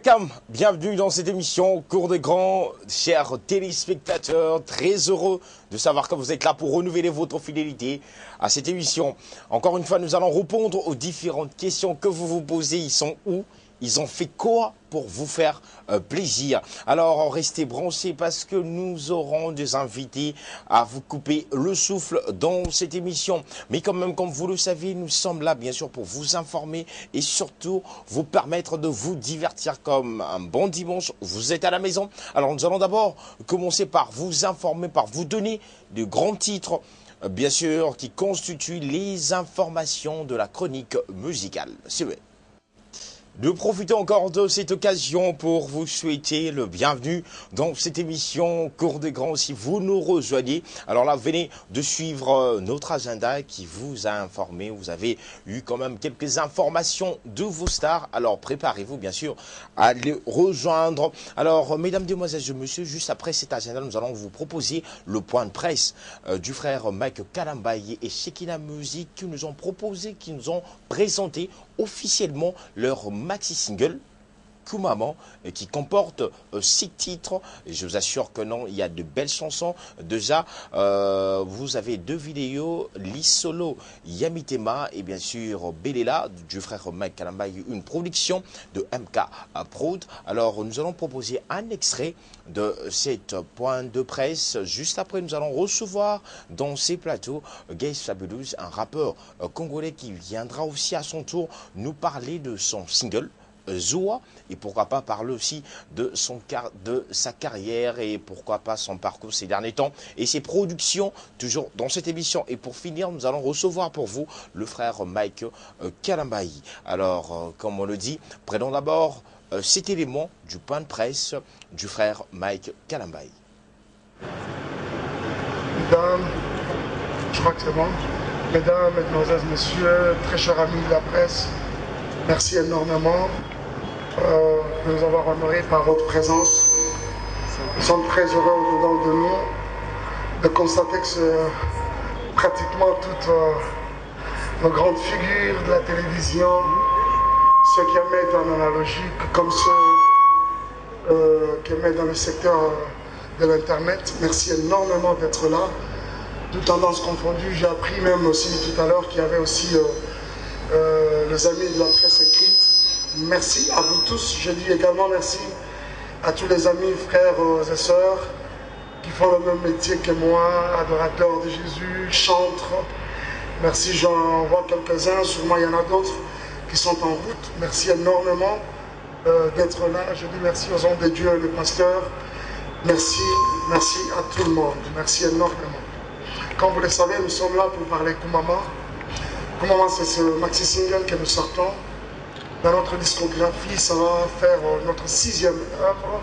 Welcome, bienvenue dans cette émission Cours des Grands, chers téléspectateurs, très heureux de savoir que vous êtes là pour renouveler votre fidélité à cette émission. Encore une fois, nous allons répondre aux différentes questions que vous vous posez. Ils sont où? Ils ont fait quoi pour vous faire plaisir? Alors, restez branchés parce que nous aurons des invités à vous couper le souffle dans cette émission. Mais quand même, comme vous le savez, nous sommes là, bien sûr, pour vous informer et surtout vous permettre de vous divertir comme un bon dimanche. Vous êtes à la maison. Alors, nous allons d'abord commencer par vous informer, par vous donner de grands titres, bien sûr, qui constituent les informations de la chronique musicale. Nous profitons encore de cette occasion pour vous souhaiter le bienvenu dans cette émission Cours des Grands. Si vous nous rejoignez, alors là, venez de suivre notre agenda qui vous a informé. Vous avez eu quand même quelques informations de vos stars. Alors, préparez-vous, bien sûr, à les rejoindre. Alors, mesdames, demoiselles et messieurs, juste après cet agenda, nous allons vous proposer le point de presse du frère Mike Kalambaye et Shekinah Music qui nous ont proposé, qui nous ont présenté officiellement leur maxi single Kumama, qui comporte 6 titres. Et je vous assure que non, il y a de belles chansons. Déjà, vous avez 2 vidéos, Lisolo Yamitema et bien sûr Belela du frère Mike Kalambaye, une production de MK Prod. Alors nous allons proposer un extrait de cette point de presse. Juste après, nous allons recevoir dans ces plateaux Gaze Fabulous, un rappeur congolais qui viendra aussi à son tour nous parler de son single Zoa, et pourquoi pas parler aussi de sa carrière et pourquoi pas son parcours ces derniers temps et ses productions toujours dans cette émission. Et pour finir, nous allons recevoir pour vous le frère Mike Kalambaye. Alors, comme on le dit, prenons d'abord cet élément du point de presse du frère Mike Kalambaye. Mesdames, je crois que c'est bon. Mesdames, mesdemoiselles, messieurs, très chers amis de la presse, merci énormément de nous avoir honorés par votre présence. Nous sommes très heureux au-dedans de nous de constater que c'est pratiquement toutes nos grandes figures de la télévision, ceux qui aimaient dans l'analogique, comme ceux qui aimaient dans le secteur de l'Internet. Merci énormément d'être là. Toutes tendances confondues, j'ai appris même aussi tout à l'heure qu'il y avait aussi les amis de la presse écrite. Merci à vous tous. Je dis également merci à tous les amis, frères et sœurs qui font le même métier que moi, adorateurs de Jésus, chantres. Merci, j'en vois quelques-uns, sûrement il y en a d'autres qui sont en route. Merci énormément d'être là. Je dis merci aux hommes de Dieu et le pasteur. Merci, merci à tout le monde. Merci énormément. Comme vous le savez, nous sommes là pour parler Kumama. Kumama, c'est ce maxi-single que nous sortons. Dans notre discographie, ça va faire notre 6e œuvre.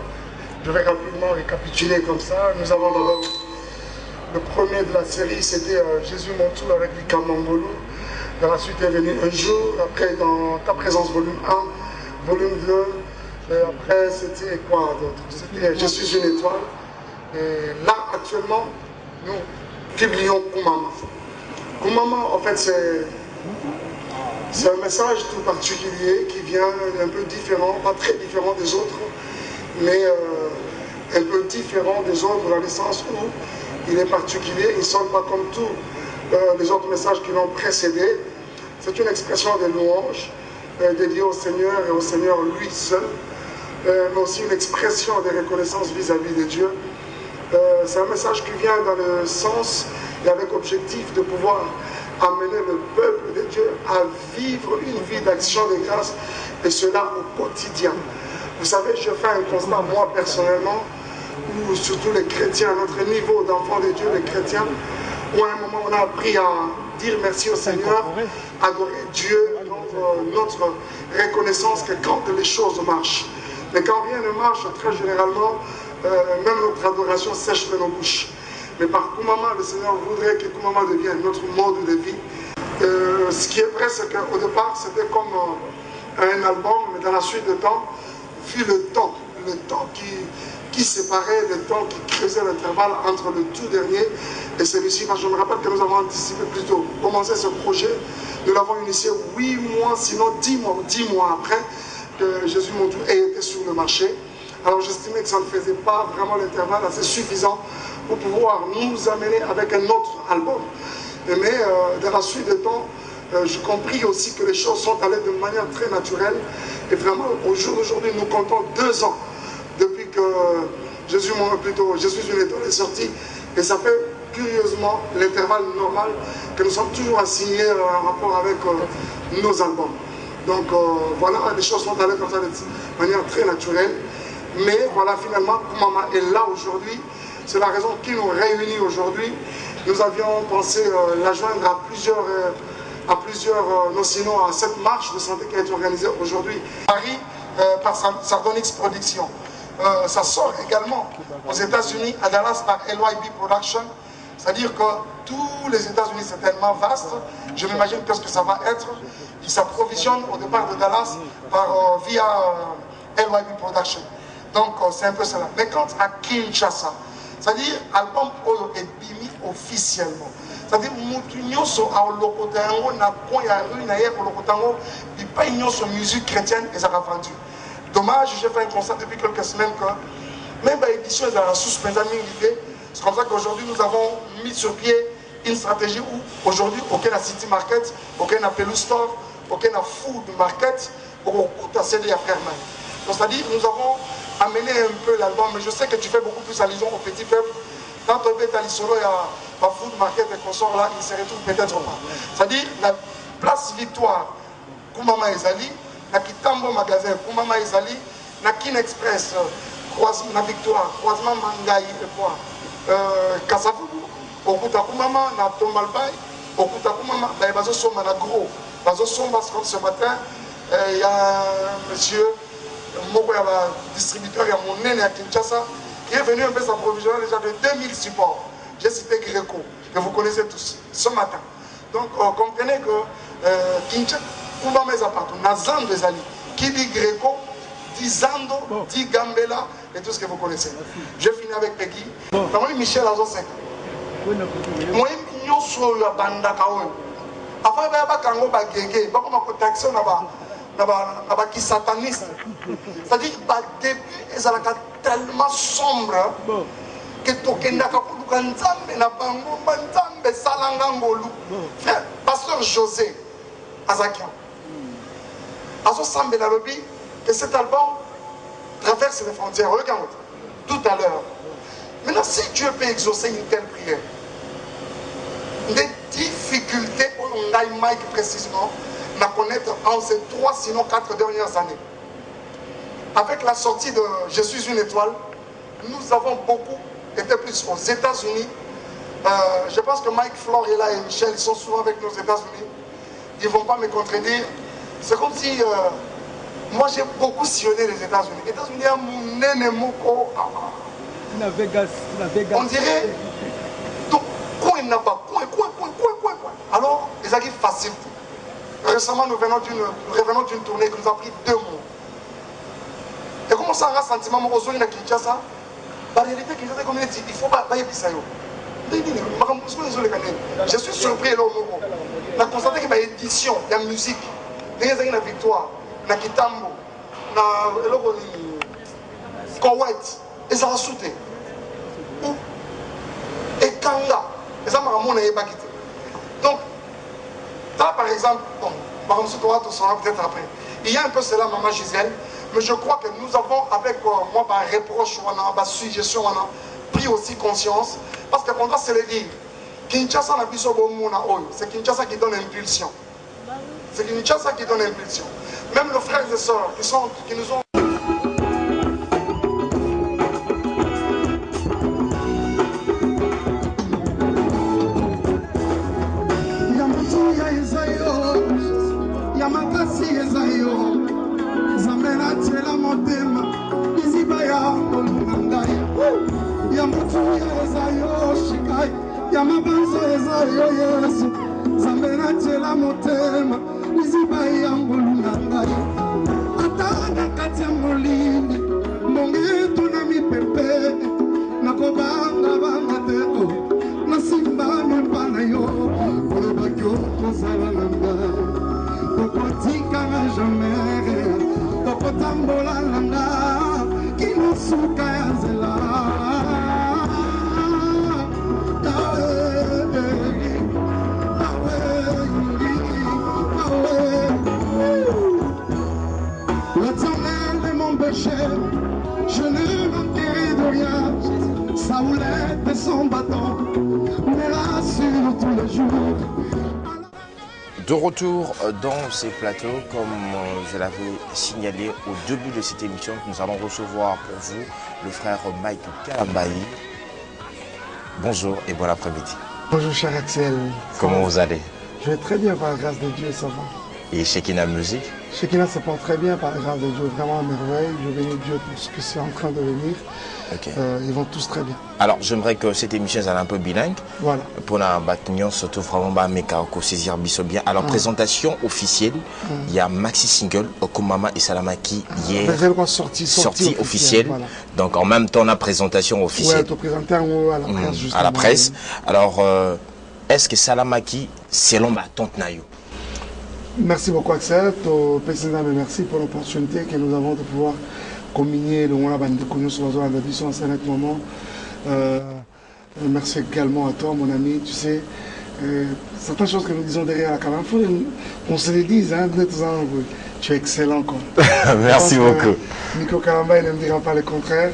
Je vais rapidement récapituler comme ça. Nous avons d'abord le premier de la série, c'était Jésus mon tout avec Lika Mangolo. Dans la suite est venu Un jour, après dans Ta présence volume 1, volume 2. Et après c'était quoi d'autre? C'était Je suis une étoile. Et là actuellement, nous publions Kumama. Kumama, en fait, c'est un message tout particulier qui vient un peu différent, pas très différent des autres, mais un peu différent des autres dans le sens où il est particulier, il ne sonne pas comme tous les autres messages qui l'ont précédé. C'est une expression de louange dédiée au Seigneur et au Seigneur lui seul, mais aussi une expression de reconnaissance vis-à-vis de Dieu. C'est un message qui vient dans le sens et avec objectif de pouvoir amener le peuple de Dieu à vivre une vie d'action de grâce, et cela au quotidien. Vous savez, je fais un constat, moi personnellement, où surtout les chrétiens, à notre niveau d'enfants de Dieu, les chrétiens, où à un moment on a appris à dire merci au Seigneur, adorer Dieu, notre reconnaissance que quand les choses marchent. Mais quand rien ne marche, très généralement, même notre adoration sèche de nos bouches. Mais par Kumama, le Seigneur voudrait que Kumama devienne notre mode de vie. Ce qui est vrai, c'est qu'au départ, c'était comme un album, mais dans la suite du temps, vu le temps qui séparait, le temps qui creusait l'intervalle entre le tout dernier et celui-ci. Je me rappelle que nous avons anticipé plutôt, commencé ce projet, nous l'avons initié 8 mois, sinon 10 mois après, que Jésus Montou ait été sur le marché. Alors j'estimais que ça ne faisait pas vraiment l'intervalle assez suffisant pour pouvoir nous amener avec un autre album. Mais dans la suite des temps, j'ai compris aussi que les choses sont allées de manière très naturelle. Et vraiment, au jour d'aujourd'hui, nous comptons 2 ans depuis que Je suis une étoile est sortie. Et ça fait curieusement l'intervalle normal que nous sommes toujours assignés en rapport avec nos albums. Donc voilà, les choses sont allées comme ça de manière très naturelle. Mais voilà, finalement, Koumama est là aujourd'hui. C'est la raison qui nous réunit aujourd'hui. Nous avions pensé la joindre à plusieurs, non sinon à cette marche de santé qui a été organisée aujourd'hui à Paris par Sardonyx Production. Ça sort également aux États-Unis, à Dallas par LYB Production. C'est-à-dire que tous les États-Unis, c'est tellement vaste. Je m'imagine qu'est-ce que ça va être. Ils s'approvisionnent au départ de Dallas via LYB Production. Donc c'est un peu cela. Mais quant à Kinshasa, c'est-à-dire album Oyo est bimi officiellement. C'est-à-dire mutu nyonso a lokotango na coin ya rue na ye lokotango bi pas nyonso musique chrétienne et ça va vendu. Dommage, j'ai fait un constat depuis quelques semaines que même à l'édition de la suspendue l'idée. C'est comme ça qu'aujourd'hui nous avons mis sur pied une stratégie où aujourd'hui aucun a City Market, aucun a Pelou Store, aucun a Food Market, aucun a CD à faire main. Donc c'est-à-dire nous avons amené un peu l'album, mais je sais que tu fais beaucoup plus allusion au petit peuple. Quand tu es à l'Isolo, il y a Food Market et consorts là, ils se retrouvent peut-être pas. C'est-à-dire la place Victoire, Koumama Ezali, na Kitambo Magasin, Koumama Ezali, na Kin Express, na Victoire, croisement Mangaï et quoi. Kasavubu, Okuta Koumama, na Tombalbaï, Okuta Koumama, il y a Bazo Soma, na Gros. Bazo Soma, parce que ce matin, il y a un monsieur, Moko, il y a un distributeur, il y a mon nez à Kinshasa, qui est venu un peu s'approvisionner déjà de 2000 supports. J'ai cité Greco, que vous connaissez tous, ce matin. Donc, comprenez que Kinshasa, Koumama est partout, Nazando Ezali, qui dit Greco, dit Zando, dit Gambela, et tout ce que vous connaissez. Je finis avec Peggy. Comment Michel Azosek? Moi, je suis sur la bande d'Akaon. Avant, il y a un kango bagégé, il y a un taxi, il y a qui sataniste. C'est-à-dire que début, ils sont tellement sombres que Tokendaka Kouloukanzambe, Nabango, Banzambe, Salangangolu. Frère, pasteur José Azakian. Azosambe dans le lobby, que cet album traverse les frontières. Regarde, tout à l'heure. Maintenant, si Dieu peut exaucer une telle prière, des difficultés pour Mike précisément, à connaître en ces 3, sinon 4 dernières années. Avec la sortie de Je suis une étoile, nous avons beaucoup été plus aux États-Unis. Je pense que Mike Flore est là et Michel, ils sont souvent avec nous aux États-Unis. Ils ne vont pas me contredire. C'est comme si moi j'ai beaucoup sillonné les États-Unis. Les États-Unis, il y a mon moko. On dirait tout coin n'a pas coin. Alors, ils arrivent facile. Récemment, nous revenons d'une tournée qui nous a pris 2 mois. Et comment ça a un sentiment aux à Kinshasa? La réalité, Kinshasa community, il ne faut pas y pisayo. Je suis surpris là au Moko. On a constaté qu'il y a une édition, il y a une musique. Il y a une victoire, il y a Kitambo, il y a Koweït, et ça va sauter. Et Kanga, et ça m'a ramené à quitté. Donc, là par exemple, bon, Mme Soutoura, tout sera peut-être après. Il y a un peu cela, Maman Gisèle, mais je crois que nous avons, avec moi, par reproche, par suggestion, pris aussi conscience, parce qu'on doit se le dire. Kinshasa n'a plus c'est Kinshasa qui donne impulsion. C'est Kinshasa qui donne impulsion. Même nos frères et sœurs qui nous ont... Yamabanzo ezayo Yesu Zambena chela motema Nizibai yangu lunangai Atana kati ya molini Mbonge tuna mipepe Nakobanga banga teko Nasimba mpana yo Koloba kyoko zala nanga Tokotika na jamais tambola nanga kino suka ya nzela L'éternel est mon péché, je ne manquerai de rien. Saoulette et son bâton me rassurent tous les jours. De retour dans ces plateaux, comme je l'avais signalé au début de cette émission, nous allons recevoir pour vous le frère Mike Kalambayi. Bonjour et bon après-midi. Bonjour cher Axel. Comment vous allez? Je vais très bien par la grâce de Dieu, ça va. Et Shekinah Music? Shekinah se porte très bien par la grâce de Dieu, vraiment à merveille. Je bénis Dieu pour ce que c'est en train de venir. Okay. Ils vont tous très bien. Alors j'aimerais que cette émission soit un peu bilingue. Voilà. Pour la bâton surtout vraiment saisir bien. Alors présentation officielle, il y a maxi single Okumama et Salamaki hier sorti officielle. Voilà. Donc en même temps la présentation officielle. Ouais, te présenter à la presse justement. À la presse. Alors est-ce que Salamaki c'est l'homme à tante Nayo? Merci beaucoup Axel, au président, merci pour l'opportunité que nous avons de pouvoir combiner le Mona Bande Connu sur la zone d'addition en ce moment. Merci également à toi mon ami, tu sais, certaines choses que nous disons derrière la caméra, on se les dise, hein, tu es excellent quoi. Merci beaucoup. Nico Kalamba, il ne me dira pas le contraire.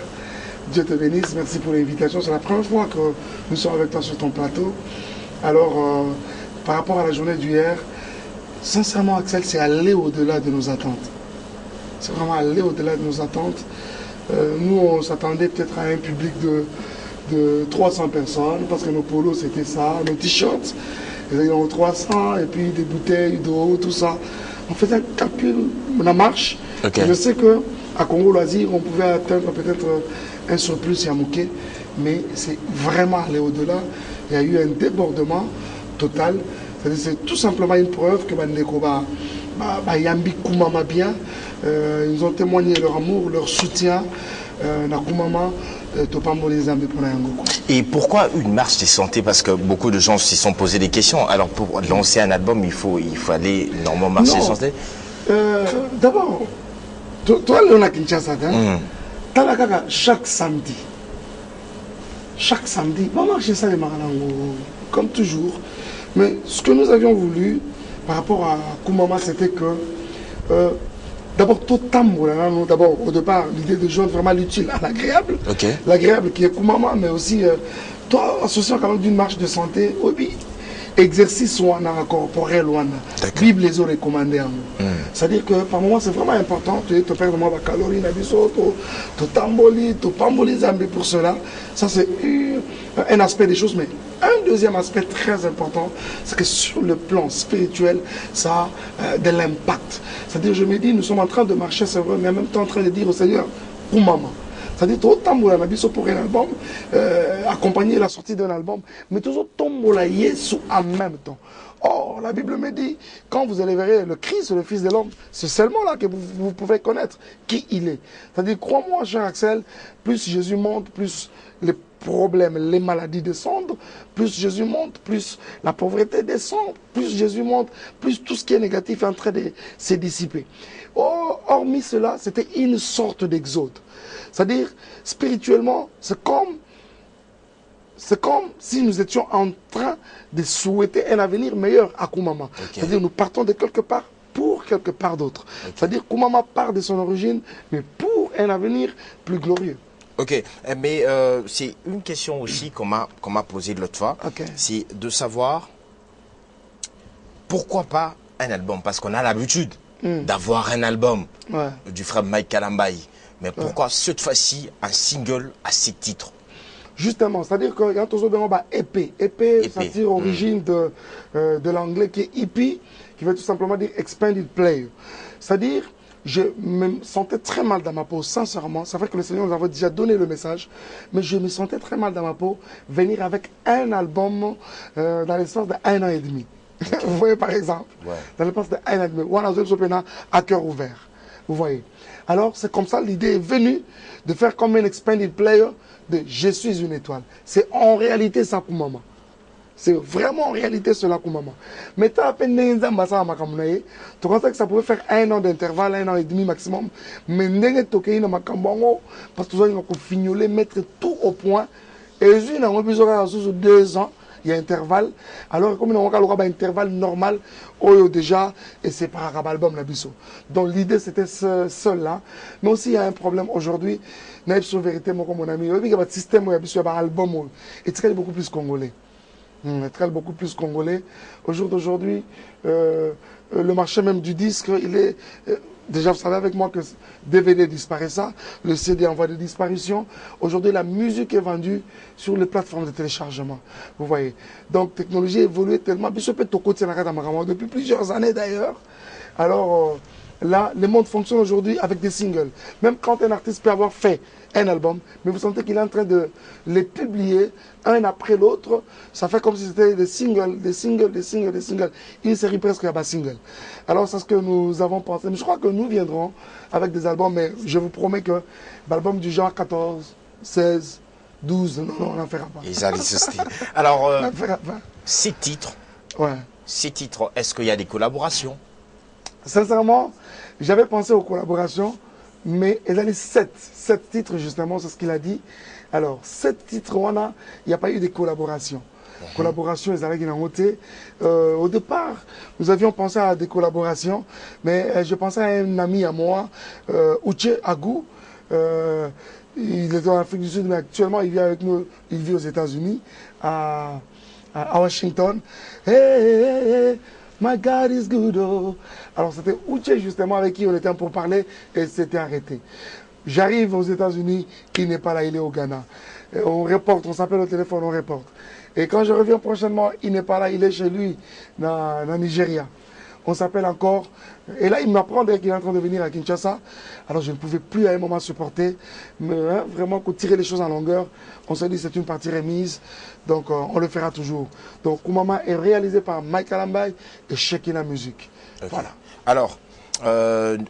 Dieu te bénisse, merci pour l'invitation. C'est la première fois que nous sommes avec toi sur ton plateau. Alors, par rapport à la journée d'hier, sincèrement, Axel, c'est aller au-delà de nos attentes. C'est vraiment aller au-delà de nos attentes. Nous, on s'attendait peut-être à un public de 300 personnes, parce que nos polos, c'était ça, nos t-shirts, ils ont 300, et puis des bouteilles d'eau, tout ça. On faisait un calcul, la marche. Okay. Je sais qu'à Congo Loisir, on pouvait atteindre peut-être un surplus Yamouké, mais c'est vraiment aller au-delà. Il y a eu un débordement total. C'est tout simplement une preuve que Bandeko Yambi Koumama bien. Ils ont témoigné leur amour, leur soutien. Et pourquoi une marche de santé? Parce que beaucoup de gens s'y sont posé des questions. Alors pour lancer un album, il faut aller normalement marcher de santé. D'abord, toi, Léona Kinshasa, chaque samedi, on va marcher ça les Maralango, comme toujours. Mais ce que nous avions voulu par rapport à Koumama, c'était que d'abord tout tambour, d'abord au départ l'idée de joindre vraiment l'utile à l'agréable, l'agréable qui est Koumama, mais aussi toi associant quand même d'une marche de santé, oui, exercice corporel, Bible les autres recommandés. C'est-à-dire que par moment c'est vraiment important, tu perds de moi la calorie, tu tamboli, tu pamboli zambi pour cela. Ça c'est un aspect des choses, mais un deuxième aspect très important, c'est que sur le plan spirituel, ça a de l'impact. C'est-à-dire, je me dis, nous sommes en train de marcher, c'est vrai, mais en même temps en train de dire au Seigneur, pour maman. C'est-à-dire, tout tamboula nabiso pour un album, accompagner la sortie d'un album, mais toujours tombola Yesu en même temps. Or, la Bible me dit, quand vous allez voir le Christ, le Fils de l'homme, c'est seulement là que vous pouvez connaître qui il est. C'est-à-dire, crois-moi, cher Axel, plus Jésus monte, plus les problèmes, les maladies descendent, plus Jésus monte, plus la pauvreté descend, plus Jésus monte, plus tout ce qui est négatif est en train de se dissiper. Hormis cela, c'était une sorte d'exode. C'est-à-dire, spirituellement, c'est comme si nous étions en train de souhaiter un avenir meilleur à Koumama. C'est-à-dire, nous partons de quelque part pour quelque part d'autre. C'est-à-dire, Koumama part de son origine, mais pour un avenir plus glorieux. Ok, mais c'est une question aussi qu'on m'a posée de l'autre fois. C'est de savoir pourquoi pas un album, parce qu'on a l'habitude d'avoir un album du frère Mike Kalambayi. Mais pourquoi cette fois-ci un single à 6 titres? Justement, c'est-à-dire qu'il y a toujours besoin d'épée. Épée, ça tire origine de l'anglais qui est EP, qui veut tout simplement dire expanded play. C'est-à-dire, je me sentais très mal dans ma peau, sincèrement. C'est vrai que le Seigneur nous avait déjà donné le message, mais je me sentais très mal dans ma peau venir avec un album dans l'espace d'1 an et demi. Vous voyez, par exemple, dans l'espace d'1 an et demi, on a à cœur ouvert. Vous voyez. Alors, c'est comme ça, l'idée est venue de faire comme un expanded player de Je suis une étoile. C'est en réalité ça pour maman. C'est vraiment en réalité cela Koumama. Mais tu as à peine tu constate que ça pouvait faire 1 an d'intervalle, 1 an et demi maximum. Mais parce que tu as fignoler, mettre tout au point. Et je suis 2 ans, il y a intervalle. Alors, comme on a un intervalle normal, déjà, et c'est par un album. Donc, l'idée, c'était seul là. Mais aussi, il y a un problème aujourd'hui. Sur vérité, mon ami, il y a un système où il y a un album. Et c'est beaucoup plus congolais. Beaucoup plus congolais. Au jour d'aujourd'hui, le marché même du disque, il est... déjà, vous savez avec moi que DVD disparaît ça, le CD en voie de disparition. Aujourd'hui, la musique est vendue sur les plateformes de téléchargement. Vous voyez. Donc, technologie évolue tellement. Depuis plusieurs années d'ailleurs. Alors, là, le monde fonctionne aujourd'hui avec des singles. Même quand un artiste peut avoir fait un album, mais vous sentez qu'il est en train de les publier un après l'autre, ça fait comme si c'était des singles, des singles, des singles, des singles. Une série presque à bas single. Alors c'est ce que nous avons pensé. Mais je crois que nous viendrons avec des albums, mais je vous promets que l'album du genre 14, 16, 12, non, on n'en fera pas. Alors, ces titres, ouais. Ces titres, est-ce qu'il y a des collaborations? Sincèrement, j'avais pensé aux collaborations, mais il y a les 7 titres justement, c'est ce qu'il a dit. Alors, 7 titres, il n'y a pas eu de collaboration. Collaboration, ils avaient noté. Au départ, nous avions pensé à des collaborations, mais je pensais à un ami à moi, Uche Agou. Il est en Afrique du Sud, mais actuellement, il vit avec nous, il vit aux États-Unis, à Washington. Hey, hey, hey. My God is good. Oh. Alors c'était Uche justement avec qui on était pour parler et c'était arrêté. J'arrive aux États-Unis, il n'est pas là, il est au Ghana. Et on reporte, on s'appelle au téléphone, on reporte. Et quand je reviens prochainement, il n'est pas là, il est chez lui, dans Nigeria. On s'appelle encore. Et là, il m'apprend qu'il est en train de venir à Kinshasa. Alors je ne pouvais plus à un moment supporter. Mais vraiment, tirer les choses en longueur, on s'est dit c'est une partie remise. Donc on le fera toujours. Donc Koumama est réalisé par Mike Alambaye et Shekina Music. Okay. Voilà. Alors,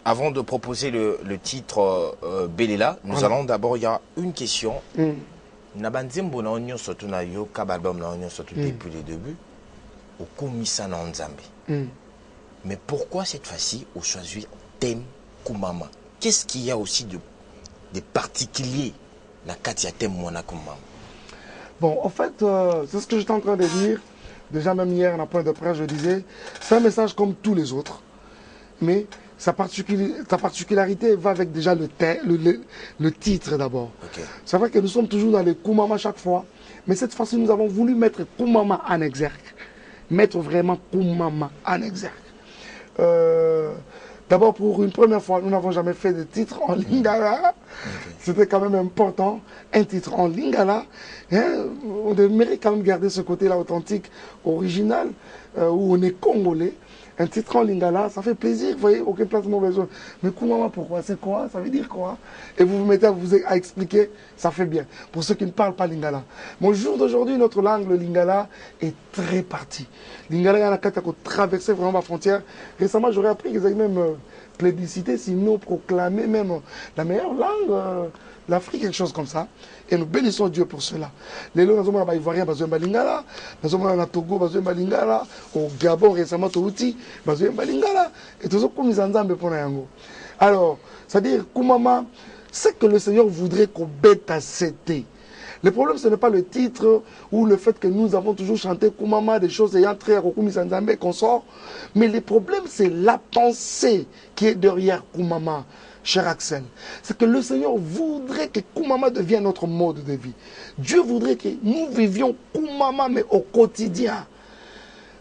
avant de proposer le titre Belela, nous allons d'abord, il y a une question. Nabanzimbo na onyo surtout na yo kabalbum na onyo surtout depuis le début. Au Komisa na Nzambe. Mais pourquoi cette fois-ci on choisit thème Koumama? Qu'est-ce qu'il y a aussi de particulier dans Katia thème Mona Koumama? Bon, en fait, c'est ce que j'étais en train de dire. Déjà, même hier, en point de presse, je disais, c'est un message comme tous les autres. Mais sa particularité va avec déjà le titre d'abord. Okay. C'est vrai que nous sommes toujours dans les Koumama chaque fois. Mais cette fois-ci, nous avons voulu mettre Koumama en exergue. Mettre vraiment Koumama en exergue. D'abord, pour une première fois, nous n'avons jamais fait de titre en lingala. Okay. C'était quand même important. Un titre en lingala. Hein, on aimerait quand même garder ce côté-là authentique, original, où on est congolais. Un titre en lingala, ça fait plaisir, vous voyez, aucun placement besoin. Mais Koumama, pourquoi? C'est quoi? Ça veut dire quoi? Et vous vous mettez à expliquer, ça fait bien. Pour ceux qui ne parlent pas lingala. Mais au jour d'aujourd'hui, notre langue, le lingala, est très partie. Lingala, il y en a qui ont traversé vraiment la frontière. Récemment, j'aurais appris qu'ils avaient même plébiscité, sinon proclamé même la meilleure langue l'Afrique, quelque chose comme ça. Et nous bénissons Dieu pour cela. Les lots, nous avons des Ivoiriens, nous avons Lingala, nous avons au Togo, nous avons Lingala, au Gabon récemment, au Outi, nous avons Lingala. Et tout ça, comme ils en ont pour nous. Alors, c'est-à-dire, Koumama, c'est que le Seigneur voudrait qu'on bête à c'était. Le problème, ce n'est pas le titre ou le fait que nous avons toujours chanté Koumama, des choses ayant trait à Kokoumi Sanzambe qu'on sort. Mais le problème, c'est la pensée qui est derrière Koumama. Cher Axel, c'est que le Seigneur voudrait que Koumama devienne notre mode de vie. Dieu voudrait que nous vivions Koumama, mais au quotidien.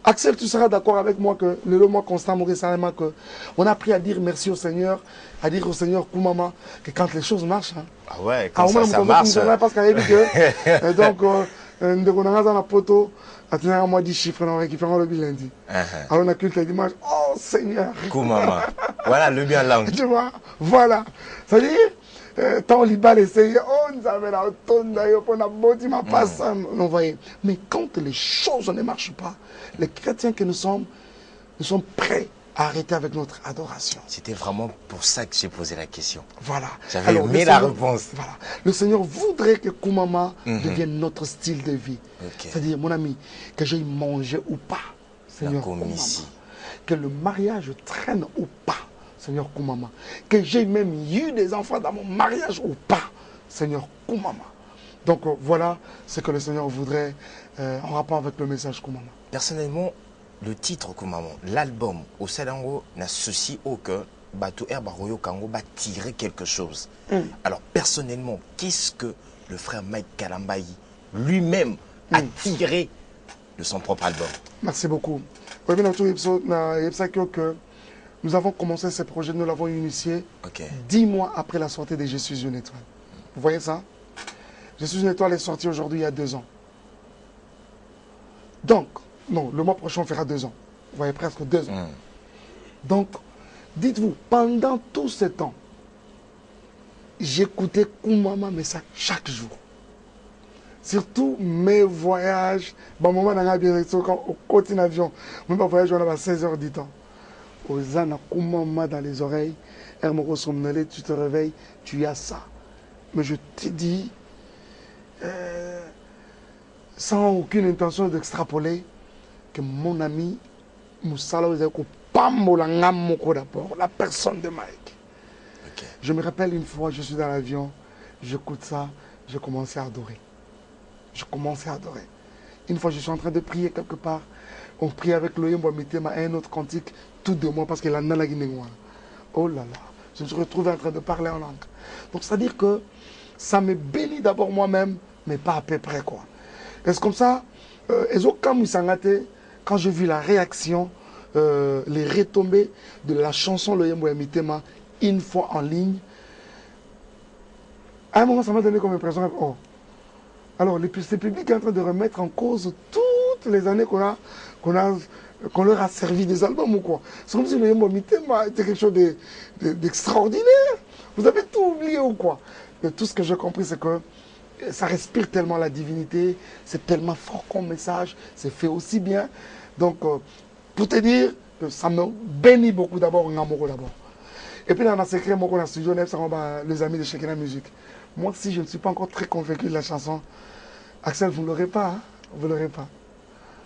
Axel, tu seras d'accord avec moi que le mois constant, que on a appris à dire merci au Seigneur, à dire au Seigneur Koumama, que quand les choses marchent. Hein, ah ouais, quand ça marche. Parce qu'elle dit que, donc, nous avons un poteau. À moi 10 chiffres, nous récupérons le lundi. Alors on a culte le dimanche. Oh Seigneur. Koumama. Voilà le bien langue. Tu vois, voilà. C'est-à-dire, tant Liban essaye, oh nous avons la automne d'ailleurs, on a beau ma passe. Non, voyez. Mais quand les choses ne marchent pas, les chrétiens que nous sommes prêts arrêter avec notre adoration. C'était vraiment pour ça que j'ai posé la question. Voilà. J'avais aimé la réponse. Voilà. Le Seigneur voudrait que Koumama devienne notre style de vie. Okay. C'est-à-dire, mon ami, que j'aille manger ou pas, Seigneur Koumama. Que le mariage traîne ou pas, Seigneur Koumama. Que j'ai même eu des enfants dans mon mariage ou pas, Seigneur Koumama. Donc voilà ce que le Seigneur voudrait en rapport avec le message Koumama. Personnellement, le titre Koumama, l'album au Salango n'a ceci au que Bato Herba Royo Kango va tirer quelque chose. Alors personnellement, qu'est-ce que le frère Mike Kalambayi lui-même a tiré de son propre album? Merci beaucoup. Oui, bien que nous avons commencé ce projet, nous l'avons initié 10 mois après la sortie de Je suis une étoile. Vous voyez ça? Je suis une étoile est sorti aujourd'hui il y a 2 ans. Donc, non, le mois prochain on fera 2 ans. Vous voyez, presque 2 ans. Donc, dites-vous, pendant tout ce temps, j'écoutais Koumama mais ça chaque jour. Surtout mes voyages. Bon, moment dans la direction, quand on continue l'avion, même pas voyage, on a 16h du temps. Aux ânes, Koumama dans les oreilles, Hermoro somnolé, tu te réveilles, tu as ça. Mais je te dis, sans aucune intention d'extrapoler, que mon ami Moussala d'abord, la personne de Mike. Je me rappelle une fois, je suis dans l'avion, j'écoute ça, j'ai commencé à adorer. Je commençais à adorer. Une fois, je suis en train de prier quelque part. On prie avec Loyembo Mitema, un autre cantique, tout de moi, parce qu'il a nana guinéois. Oh là là, je me suis retrouvé en train de parler en langue. Donc, c'est-à-dire que ça me bénit d'abord moi-même, mais pas à peu près, quoi. Et c'est comme ça, quand j'ai vu la réaction, les retombées de la chanson Loyembo Mitema, une fois en ligne, à un moment, ça m'a donné comme impression, oh, alors, le public est en train de remettre en cause toutes les années qu'on leur a servi des albums ou quoi. C'est comme si le Yembo Mitema était quelque chose d'extraordinaire. Vous avez tout oublié ou quoi? Et tout ce que j'ai compris, c'est que ça respire tellement la divinité, c'est tellement fort comme message, c'est fait aussi bien. Donc, pour te dire, ça me bénit beaucoup d'abord, en amoureux d'abord. Et puis, dans le secret, moi, dans le studio, les amis de Shekinah Music. Moi, si je ne suis pas encore très convaincu de la chanson, Axel, vous ne l'aurez pas, hein? Vous ne l'aurez pas.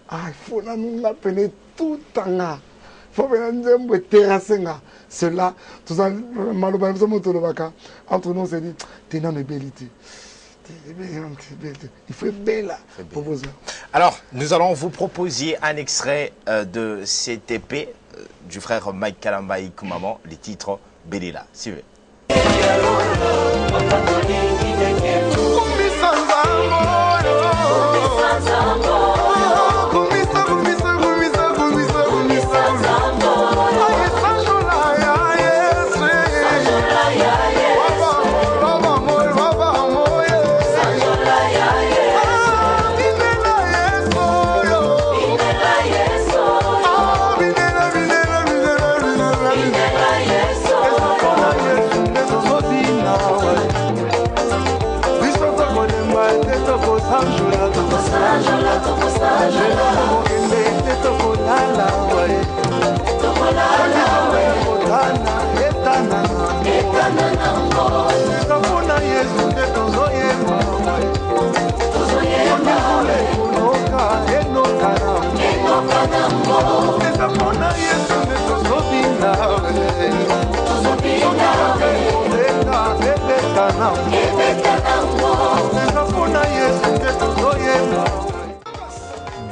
Ah, il faut nous appeler tout le temps. Il faut nous terrasser. Cela, tout ça, entre nous, on s'est dit, t'es dans les bellités. Il faut être belle pour vous. Alors, nous allons vous proposer un extrait de cet EP du frère Mike Kalambayi Koumama, les titres Belela. Suivez.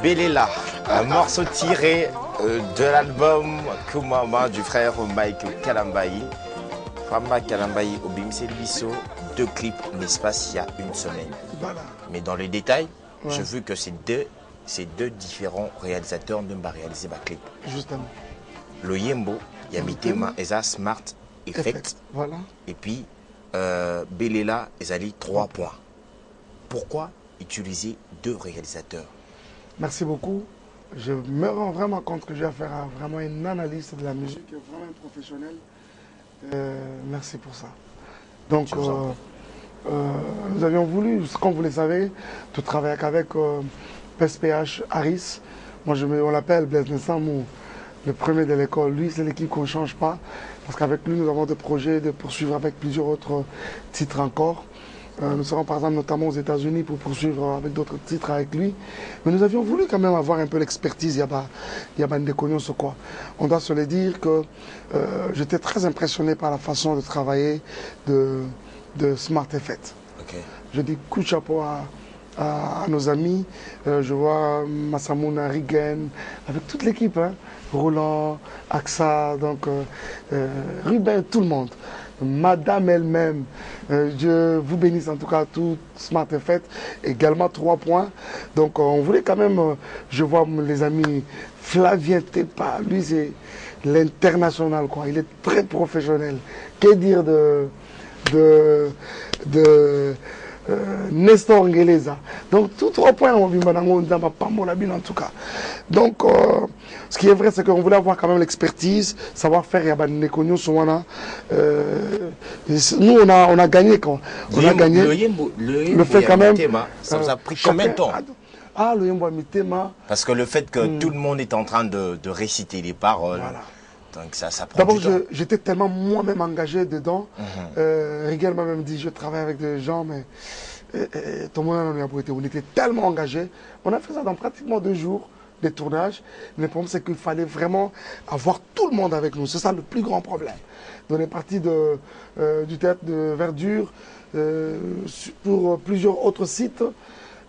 Belela, un morceau tiré de l'album Koumama du frère Mike Kalambayi. Mike Kalambayi au Bimsel Bisso, 2 clips l'espace il y a une semaine. Voilà. Mais dans les détails, je veux que ces deux différents réalisateurs ne m'ont réalisé ma clip. Justement. Loyembo, Yamitema, Eza Smart Effect. Voilà. Et puis Belela, Ezali 3 points. Pourquoi utiliser 2 réalisateurs? Merci beaucoup. Je me rends vraiment compte que j'ai affaire à vraiment une analyste de la musique, vraiment un professionnel. Merci pour ça. Donc, nous avions voulu, comme vous le savez, tout travailler avec PSPH Harris. Moi, on l'appelle Blaise Nessamou, le premier de l'école. Lui, c'est l'équipe qu'on ne change pas. Parce qu'avec lui, nous avons des projets de poursuivre avec plusieurs autres titres encore. Nous serons par exemple notamment aux États-Unis pour poursuivre avec d'autres titres avec lui. Mais nous avions voulu quand même avoir un peu l'expertise. Il y a des cognons sur quoi. On doit se le dire que j'étais très impressionné par la façon de travailler de Smart Effect. Okay. Je dis coup de chapeau à nos amis. Je vois Massamouna, Rigen, avec toute l'équipe. Hein. Roland, Axa, donc Ruben, tout le monde. Madame elle-même, Dieu vous bénisse en tout cas tout Smart Effect, également 3 points. Donc on voulait quand même, je vois les amis Flavien Tepa, lui c'est l'international quoi, il est très professionnel. Que dire de Nestor Ngeleza. Donc tous 3 points on vit maintenant pas mon habit en tout cas. Donc ce qui est vrai c'est qu'on voulait avoir quand même l'expertise, savoir faire nous on a gagné quand on a gagné. Le fait quand même ça vous a pris combien de temps? Le Yembo Mitema. Parce que le fait que tout le monde est en train de réciter les paroles. Voilà. Donc ça prend d'abord, du temps. j'étais tellement moi-même engagé dedans. Rigel m'a même dit, je travaille avec des gens, mais tout le monde on était tellement engagé. On a fait ça dans pratiquement 2 jours de tournage. Mais le problème, c'est qu'il fallait vraiment avoir tout le monde avec nous. C'est ça le plus grand problème. On est parti du théâtre de Verdure pour plusieurs autres sites.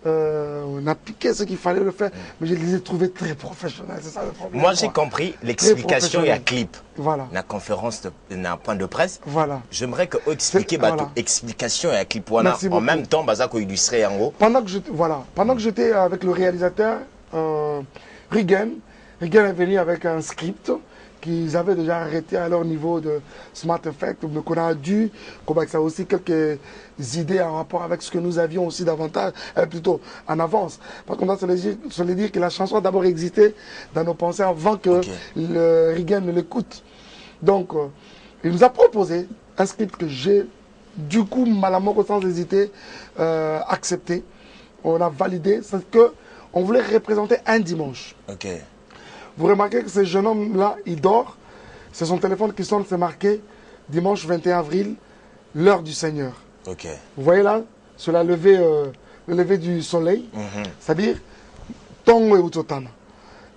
On a piqué ce qu'il fallait le faire, mais je les ai trouvés très professionnels, c'est ça le problème. Moi j'ai compris, l'explication et la clip, voilà. La conférence, un point de presse, voilà. J'aimerais que expliquer voilà. Explication et la clip, en même temps, Bazako illustrer en haut. Pendant que j'étais avec le réalisateur, Rigen est venu avec un script qu'ils avaient déjà arrêté à leur niveau de Smart Effect, donc on a dû combattre ça aussi quelques idées en rapport avec ce que nous avions aussi davantage, plutôt en avance. Parce qu'on doit se le dire que la chanson a d'abord existé dans nos pensées avant que le Rigen ne l'écoute. Donc, il nous a proposé un script que j'ai, du coup, malamment, sans hésiter, accepté. On a validé, c'est qu'on voulait représenter un dimanche. Vous remarquez que ce jeune homme-là, il dort. C'est son téléphone qui sonne, c'est marqué dimanche 21 avril, l'heure du Seigneur. Vous voyez là, sur le lever du soleil, c'est-à-dire Tongo et Utotana.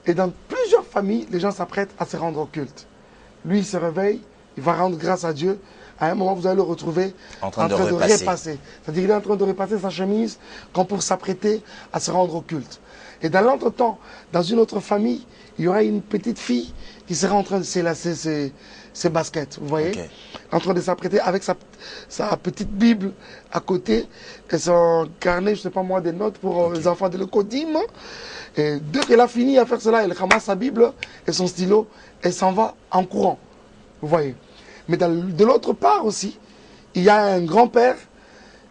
Et dans plusieurs familles, les gens s'apprêtent à se rendre au culte. Lui, il se réveille, il va rendre grâce à Dieu. À un moment, vous allez le retrouver en train de repasser. C'est-à-dire qu'il est en train de repasser sa chemise comme pour s'apprêter à se rendre au culte. Et dans l'entretemps, dans une autre famille, il y aura une petite fille qui sera en train de s'élasser ses baskets, vous voyez, en train de s'apprêter avec sa petite Bible à côté et son carnet, je ne sais pas moi, des notes pour les enfants de l'Ecodim. Et dès qu'elle a fini à faire cela, elle ramasse sa Bible et son stylo et s'en va en courant, vous voyez. Mais de l'autre part aussi, il y a un grand-père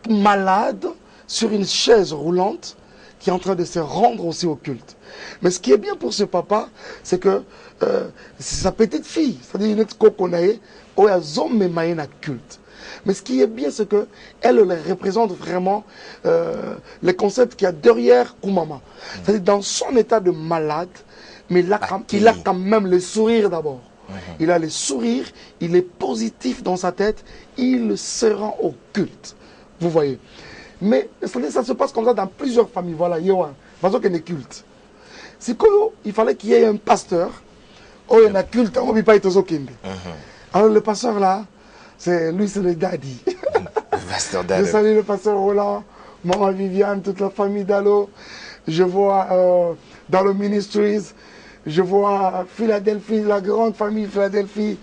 malade sur une chaise roulante qui est en train de se rendre aussi au culte. Mais ce qui est bien pour ce papa, c'est que c'est sa petite fille, c'est-à-dire une coconae, où il y a un culte. Mais ce qui est bien, c'est qu'elle représente vraiment le concept qu'il y a derrière Koumama. C'est-à-dire dans son état de malade, mais il a quand même le sourire d'abord. Il a le sourire, il est positif dans sa tête, il se rend au culte. Vous voyez. Mais ça se passe comme ça dans plusieurs familles. Voilà, Yohan, parce qu'il y a des cultes. C'est qu'il fallait qu'il y ait un pasteur, il y a un culte, on ne peut pas être au Kinde. Alors le pasteur là, c'est le daddy. Je salue le pasteur Roland, maman Viviane, toute la famille d'Allo. Je vois dans le Ministries, je vois Philadelphie, la grande famille Philadelphie.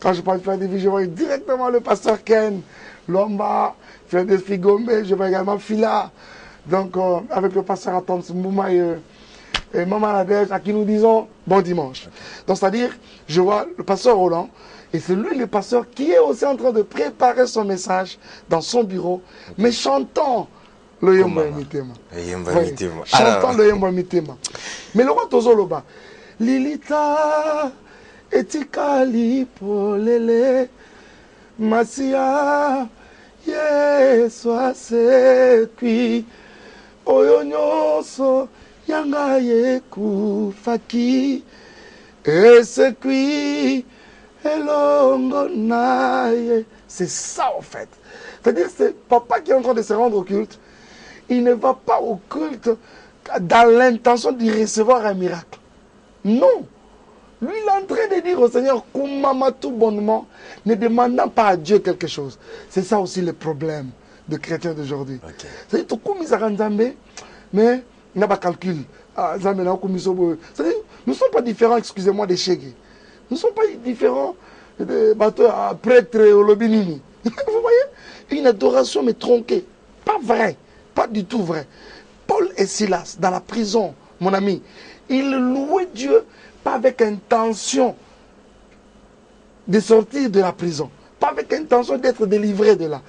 Quand je parle de Philadelphie, je vois directement le pasteur Ken, Lomba, Philadelphie Gombe, je vois également Phila. Donc avec le pasteur Atons Mouma et Maman Nadège, à qui nous disons bon dimanche. Donc c'est-à-dire, je vois le pasteur Roland, et c'est lui le pasteur qui est aussi en train de préparer son message dans son bureau, mais chantant le Yembo Mitema. Chantant le Yembo Mitema. Mais le roi Tozoloba, Lilita etikali polele Masia Yesu asekwi oyo nyonso yanga yekufaki Et ce qui est longonaye. C'est ça en fait. C'est-à-dire c'est papa qui est en train de se rendre au culte. Il ne va pas au culte dans l'intention d'y recevoir un miracle. Non. Lui, il est en train de dire au Seigneur, Koumama tout bonnement, ne demandant pas à Dieu quelque chose. C'est ça aussi le problème de chrétiens d'aujourd'hui. Okay. C'est-à-dire, tout comme ils ont Nzambé, mais il n'y a pas de calcul. C'est-à-dire, nous ne sommes pas différents, excusez-moi, des Chégués. Nous ne sommes pas différents des prêtres au Lobinini. Vous voyez? Une adoration, mais tronquée. Pas vrai. Pas du tout vrai. Paul et Silas, dans la prison, mon ami, ils louaient Dieu, pas avec intention de sortir de la prison, pas avec intention d'être délivré de là.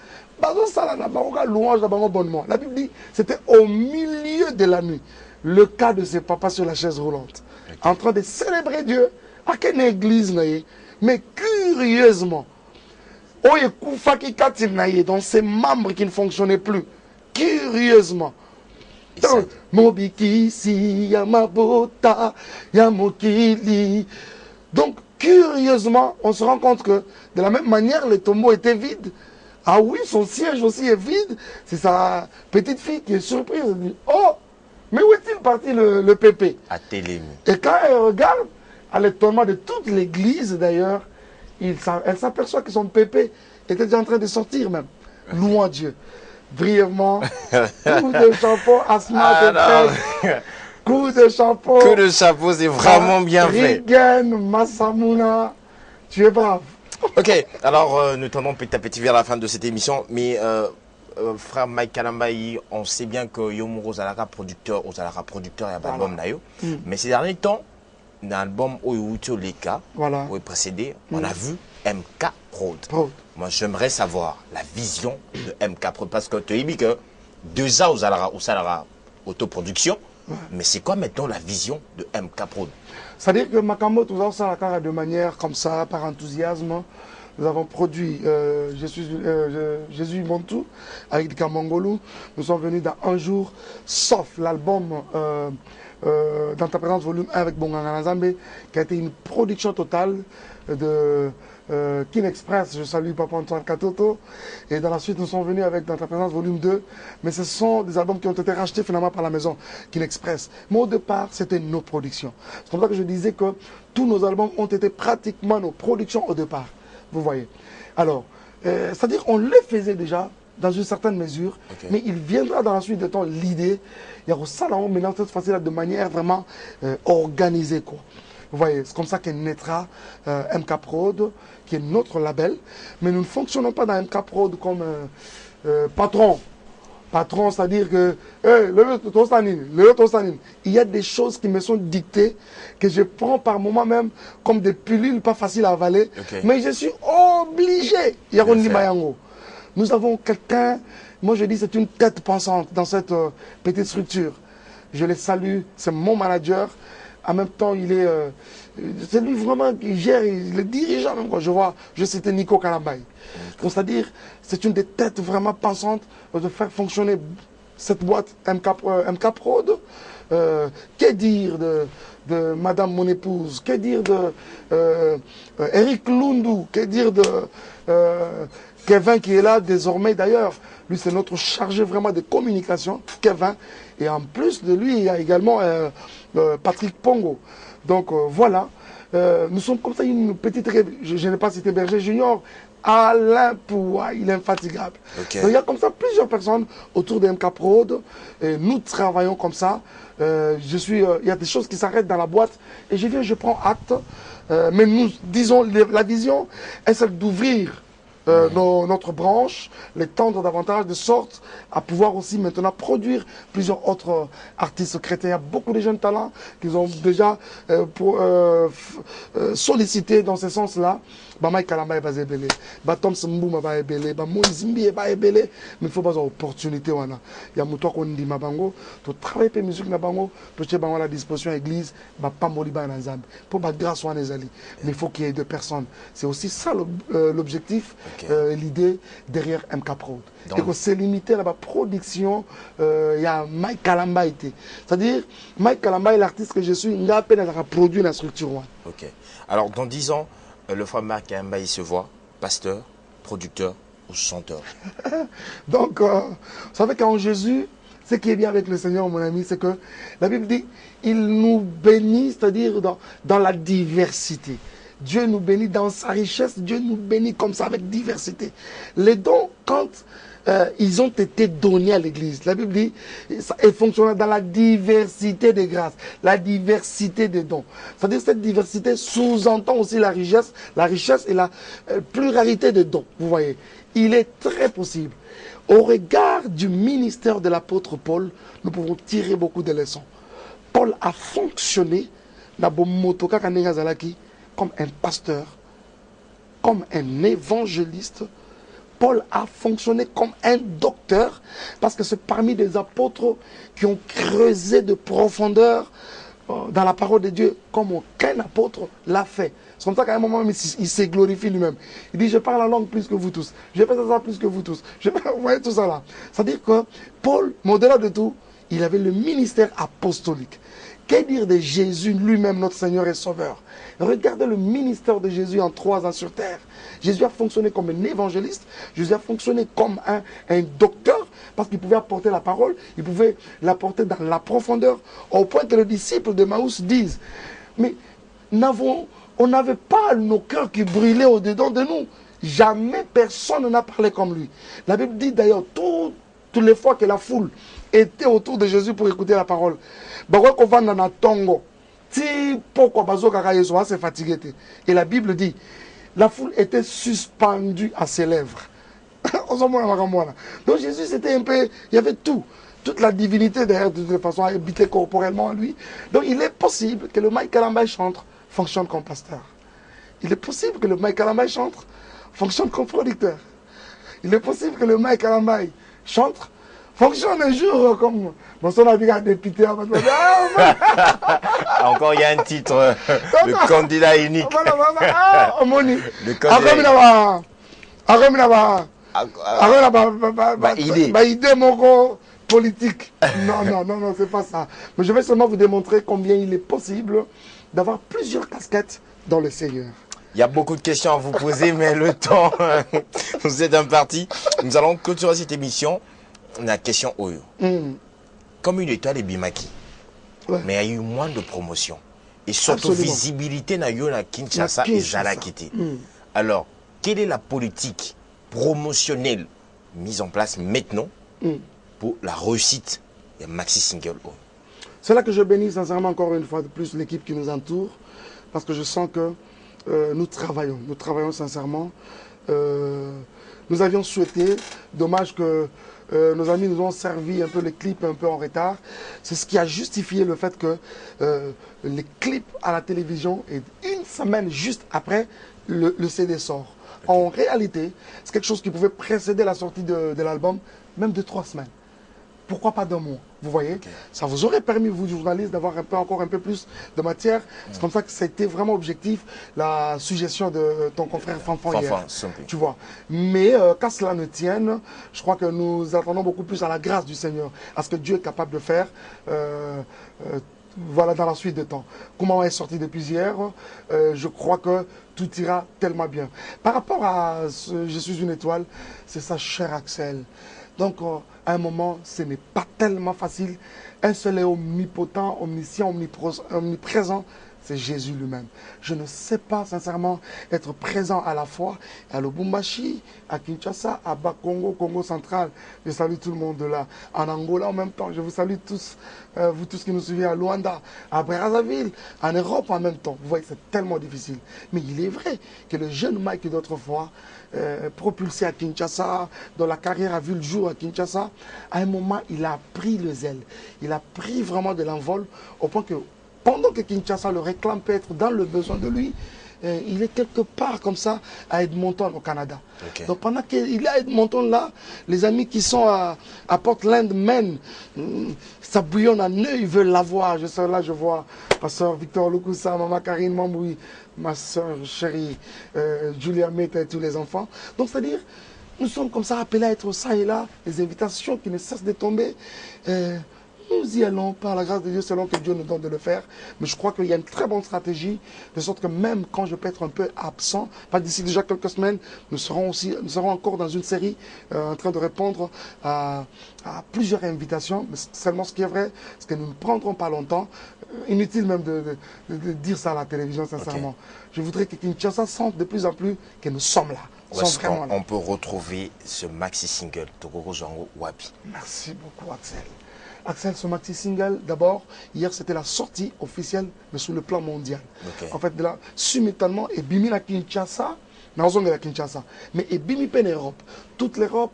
La Bible dit c'était au milieu de la nuit, le cas de ses papas sur la chaise roulante, en train de célébrer Dieu à quelle église, mais curieusement, dans ses membres qui ne fonctionnaient plus, curieusement. Mobikisi, Yamabota, Yamokili. Donc, curieusement, on se rend compte que de la même manière, le tombeau était vide. Ah oui, son siège aussi est vide. C'est sa petite fille qui est surprise. Elle dit, oh, mais où est-il parti le pépé? À Télémi. Et quand elle regarde, à l'étonnement de toute l'église d'ailleurs, elle s'aperçoit que son pépé était déjà en train de sortir même. Louant Dieu. Brièvement, coup de chapeau, Asma coup de chapeau. Coup de chapeau, c'est vraiment bien fait. Rigen, Massamuna, tu es brave. Ok, alors nous tendons petit à petit vers la fin de cette émission, mais frère Mike Kalambayi, on sait bien que Yomuro Zalara producteur, et album d'ailleurs, mais ces derniers temps, dans l'album Oyuto Leka, voilà. Précédé, on a vu MK Prod. Moi, j'aimerais savoir la vision de MK Prod, parce que tu as dit que 2 ans au Salara autoproduction, mais c'est quoi maintenant la vision de MK Prod? C'est-à-dire que Makambo, tout ça, de manière comme ça, par enthousiasme, nous avons produit Jésus Montou avec Kamangolou. Nous sommes venus dans un jour, sauf l'album dans ta présence volume 1 avec Bonganga Nzambe, qui a été une production totale de Kin Express. Je salue Papa Antoine Katoto. Et dans la suite, nous sommes venus avec dans ta présence volume 2. Mais ce sont des albums qui ont été rachetés finalement par la maison Kin Express. Mais au départ, c'était nos productions. C'est comme ça que je disais que tous nos albums ont été pratiquement nos productions au départ. Vous voyez. Alors, c'est-à-dire qu'on les faisait déjà dans une certaine mesure, mais il viendra dans la suite de temps l'idée, il y a ça là, maintenant cette fois-ci de manière vraiment organisée, quoi. Vous voyez, c'est comme ça qu'elle naîtra MK Prod, qui est notre label, mais nous ne fonctionnons pas dans MK Prod comme patron. Patron, c'est-à-dire que il y a des choses qui me sont dictées, que je prends par moment même comme des pilules pas faciles à avaler, mais je suis obligé. Nous avons quelqu'un, moi je dis c'est une tête pensante dans cette petite structure. Je le salue, c'est mon manager. En même temps, il est, c'est lui vraiment qui gère, il est dirigeant même. Je citais Nico Kalambayi. C'est-à-dire, c'est une des têtes vraiment pensantes de faire fonctionner cette boîte MK Prod. Que dire de Madame mon épouse? Que dire de Eric Lundu? Que dire de Kevin qui est là désormais d'ailleurs? Lui, c'est notre chargé vraiment de communication, Kevin. Et en plus de lui, il y a également Patrick Pongo. Donc voilà, nous sommes comme ça une petite... Je n'ai pas cité Berger Junior. Alain Poua, il est infatigable. Donc il y a comme ça plusieurs personnes autour de MK Prod. Et nous travaillons comme ça. Il y a des choses qui s'arrêtent dans la boîte. Et je prends acte. Mais nous disons, la vision est celle d'ouvrir notre branche, l'étendre davantage de sorte à pouvoir aussi maintenant produire plusieurs autres artistes chrétiens. Il y a beaucoup de jeunes talents qu'ils ont déjà sollicité dans ce sens-là. Mike Kalambayi va ebele, Tom Sumbouma va ebele, Moïse Mbie va ebele, mais il faut pas avoir opportunité. Il y a muto ko ndima bango, to travailler pe musique na bango, to che bango la disposition église, pas moliba na Nzambe. Pour ba grâce wana ezali, mais il faut qu'il y ait 2 personnes. C'est aussi ça l'objectif l'idée derrière MK Prod. Et que c'est limité à la production, il y a Mike Kalamba été. C'est-à-dire, Mike Kalamba est l'artiste que je suis, il a à peine à produire la structure. Ok. Alors, dans 10 ans, le frère Mike Kalamba, il se voit pasteur, producteur ou chanteur. Donc, vous savez qu'en Jésus, ce qui est bien avec le Seigneur, mon ami, c'est que la Bible dit, il nous bénit, c'est-à-dire dans la diversité. Dieu nous bénit dans sa richesse, Dieu nous bénit comme ça avec diversité. Les dons, quand ils ont été donnés à l'Église, la Bible dit, ils fonctionnent dans la diversité des grâces, la diversité des dons. C'est-à-dire cette diversité sous-entend aussi la richesse et la pluralité des dons. Vous voyez, il est très possible. Au regard du ministère de l'apôtre Paul, nous pouvons tirer beaucoup de leçons. Paul a fonctionné comme un pasteur, comme un évangéliste. Paul a fonctionné comme un docteur, parce que c'est parmi des apôtres qui ont creusé de profondeur dans la parole de Dieu, comme aucun apôtre l'a fait. C'est comme ça qu'à un moment, il s'est glorifié lui-même. Il dit, je parle la langue plus que vous tous. Je fais ça plus que vous tous. Vous voyez tout ça là. C'est-à-dire que Paul, mais au-delà de tout, il avait le ministère apostolique. Que dire de Jésus lui-même, notre Seigneur et Sauveur? Regardez le ministère de Jésus en 3 ans sur terre. Jésus a fonctionné comme un évangéliste. Jésus a fonctionné comme un docteur, parce qu'il pouvait apporter la parole, il pouvait l'apporter dans la profondeur, au point que les disciples de Maús disent, mais on n'avait pas nos cœurs qui brûlaient au-dedans de nous. Jamais personne n'a parlé comme lui. La Bible dit d'ailleurs, toutes les fois que la foule était autour de Jésus pour écouter la parole, et la Bible dit, la foule était suspendue à ses lèvres. Donc Jésus, c'était un peu, il y avait tout. Toute la divinité derrière, de toute façon, habité corporellement en lui. Donc il est possible que le Mike Kalamba chantre fonctionne comme pasteur. Il est possible que le Mike Kalamba chante fonctionne comme producteur. Il est possible que le Mike Kalamba chante fonctionne un jour comme son amiga député. Encore il y a un titre, le candidat unique. Le candidat idée politique. Non, c'est pas ça. Mais je vais seulement vous démontrer combien il est possible d'avoir plusieurs casquettes dans le Seigneur. Il y a beaucoup de questions à vous poser, mais le temps nous est imparti. Nous allons clôturer cette émission. La question Oyo. Comme une étoile est Bimaki, mais il y a eu moins de promotion. Et surtout, visibilité na yo na Kinshasa et Zalakiti. Alors, quelle est la politique promotionnelle mise en place maintenant pour la réussite des maxi single Oyo? C'est là que je bénis sincèrement encore une fois de plus l'équipe qui nous entoure, parce que je sens que nous travaillons sincèrement. Nous avions souhaité, dommage que nos amis nous ont servi un peu les clips un peu en retard. C'est ce qui a justifié le fait que les clips à la télévision, et une semaine juste après, le CD sort. En réalité, c'est quelque chose qui pouvait précéder la sortie de l'album, même de 3 semaines. Pourquoi pas d'un mois? Vous voyez, ça vous aurait permis, vous journalistes, d'avoir encore un peu plus de matière. C'est comme ça que c'était vraiment objectif, la suggestion de ton confrère Fanfan hier. Tu vois. Mais qu'à cela ne tienne, je crois que nous attendons beaucoup plus à la grâce du Seigneur, à ce que Dieu est capable de faire. Voilà, dans la suite des temps. Comment est sorti depuis hier, je crois que tout ira tellement bien. Par rapport à Je suis une étoile, c'est ça, cher Axel. Donc, à un moment, ce n'est pas tellement facile. Un seul est omnipotent, omniscient, omniprésent, c'est Jésus lui-même. Je ne sais pas, sincèrement, être présent à la fois à Lubumbashi, à Kinshasa, à Bakongo, Congo central. Je salue tout le monde de là. En Angola, en même temps, je vous salue tous, vous tous qui nous suivez à Luanda, à Brazzaville, en Europe en même temps. Vous voyez, c'est tellement difficile. Mais il est vrai que le jeune Mike d'autrefois, propulsé à Kinshasa, dont la carrière a vu le jour à Kinshasa, à un moment, il a pris le zèle. Il a pris vraiment de l'envol au point que pendant que Kinshasa le réclame peut-être dans le besoin de lui, il est quelque part comme ça à Edmonton au Canada. Okay. Donc pendant qu'il est à Edmonton là, les amis qui sont à Portland, Maine, ça bouillonne à eux, ils veulent l'avoir. Je suis là, je vois ma soeur Victor Lukusa, maman Karine Mamboui, ma soeur chérie Julia Meta et tous les enfants. Donc c'est-à-dire, nous sommes comme ça appelés à être ça et là, les invitations qui ne cessent de tomber. Nous y allons par la grâce de Dieu selon que Dieu nous donne de le faire. Mais je crois qu'il y a une très bonne stratégie, de sorte que même quand je peux être un peu absent, pas d'ici déjà quelques semaines, nous serons encore dans une série en train de répondre à plusieurs invitations. Mais seulement ce qui est vrai, c'est que nous ne prendrons pas longtemps. Inutile même de dire ça à la télévision, sincèrement. Okay. Je voudrais que Kinshasa sente de plus en plus que nous sommes là. On peut retrouver ce maxi single Tokoko Jango Wapi. Merci beaucoup, Axel. Axel, ce maxi single, d'abord, hier c'était la sortie officielle, mais sur le plan mondial. Okay. En fait, de là, simultanément, et Bimi la Kinshasa, la Kinshasa, mais et Bimi Pen Europe, toute l'Europe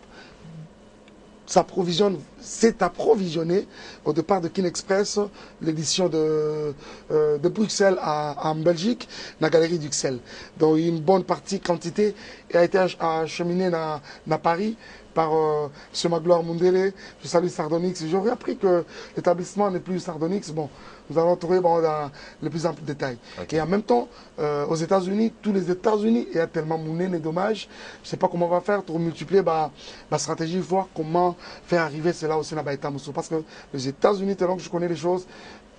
s'est approvisionné au départ de Kin Express, l'édition de Bruxelles en Belgique, dans la galerie d'Uxelles. Donc une bonne quantité a été acheminée dans Paris par M. Magloire Mundele. Je salue Sardonyx. J'aurais appris que l'établissement n'est plus Sardonyx. Bon, nous allons trouver dans les plus amples détails. Okay. Et en même temps, aux États-Unis, tous les États-Unis, il y a tellement mouné les dommages. Je ne sais pas comment on va faire pour multiplier ma stratégie, voir comment faire arriver cela aussi dans État-Moussou. Parce que les États-Unis, tellement que je connais les choses,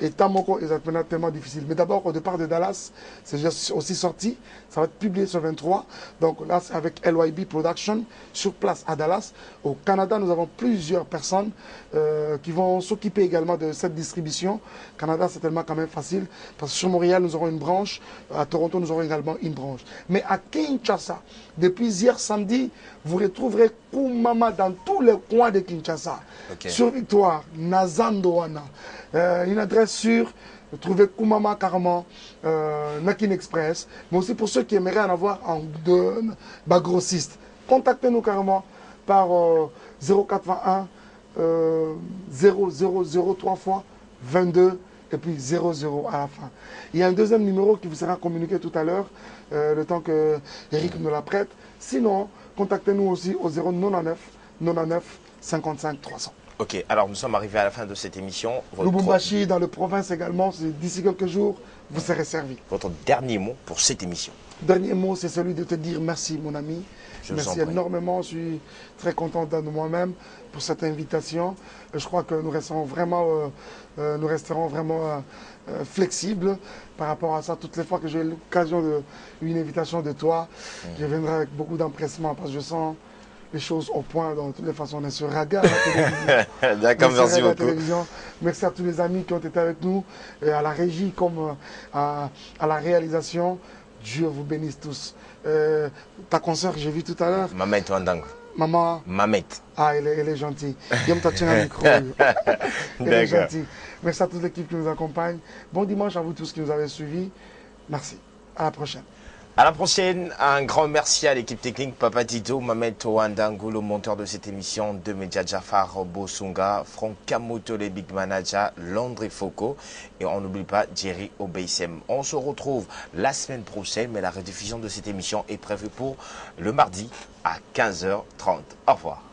État Moko est tellement difficile. Mais d'abord, au départ de Dallas, c'est aussi sorti. Ça va être publié sur 23. Donc là, c'est avec LYB Production, sur place à Dallas. Au Canada, nous avons plusieurs personnes qui vont s'occuper également de cette distribution. Canada, c'est tellement quand même facile. Parce que sur Montréal, nous aurons une branche. À Toronto, nous aurons également une branche. Mais à Kinshasa, depuis hier samedi, vous retrouverez Koumama dans tous les coins de Kinshasa. Okay. Sur Victoire, Nazandoana. Une adresse sur trouver Koumama carrément, Nakin Express, mais aussi pour ceux qui aimeraient en avoir en deux grossistes. Contactez-nous carrément par 0421 0003 fois 22 et puis 00 à la fin. Il y a un deuxième numéro qui vous sera communiqué tout à l'heure, le temps que Eric nous la prête. Sinon, contactez-nous aussi au 099 99 55 300. Ok, alors nous sommes arrivés à la fin de cette émission. Lubumbashi, dans le province également, d'ici quelques jours, vous serez servi. Votre dernier mot pour cette émission? Dernier mot, c'est celui de te dire merci, mon ami. Merci énormément. Je suis très content de moi-même pour cette invitation. Je crois que nous resterons vraiment, flexibles par rapport à ça. Toutes les fois que j'ai l'occasion d'une invitation de toi, je viendrai avec beaucoup d'empressement parce que je sens les choses au point. De toutes les façons, on est sur Raga à la télévision. D'accord, merci beaucoup. Merci à tous les amis qui ont été avec nous, et à la régie comme à la réalisation. Dieu vous bénisse tous. Ta consoeur que j'ai vue tout à l'heure. Maman Touandang. Maman. Mamet. Ah, elle est gentille. Elle est gentille. Merci à toute l'équipe qui nous accompagne. Bon dimanche à vous tous qui nous avez suivis. Merci. À la prochaine. À la prochaine, un grand merci à l'équipe technique, Papa Tito, Mamet Touandangou, le monteur de cette émission, de Media Jafar Bosunga, Franck Kamoto, les Big Manager, Landry Foko, et on n'oublie pas Jerry Obeisem. On se retrouve la semaine prochaine, mais la rediffusion de cette émission est prévue pour le mardi à 15h30. Au revoir.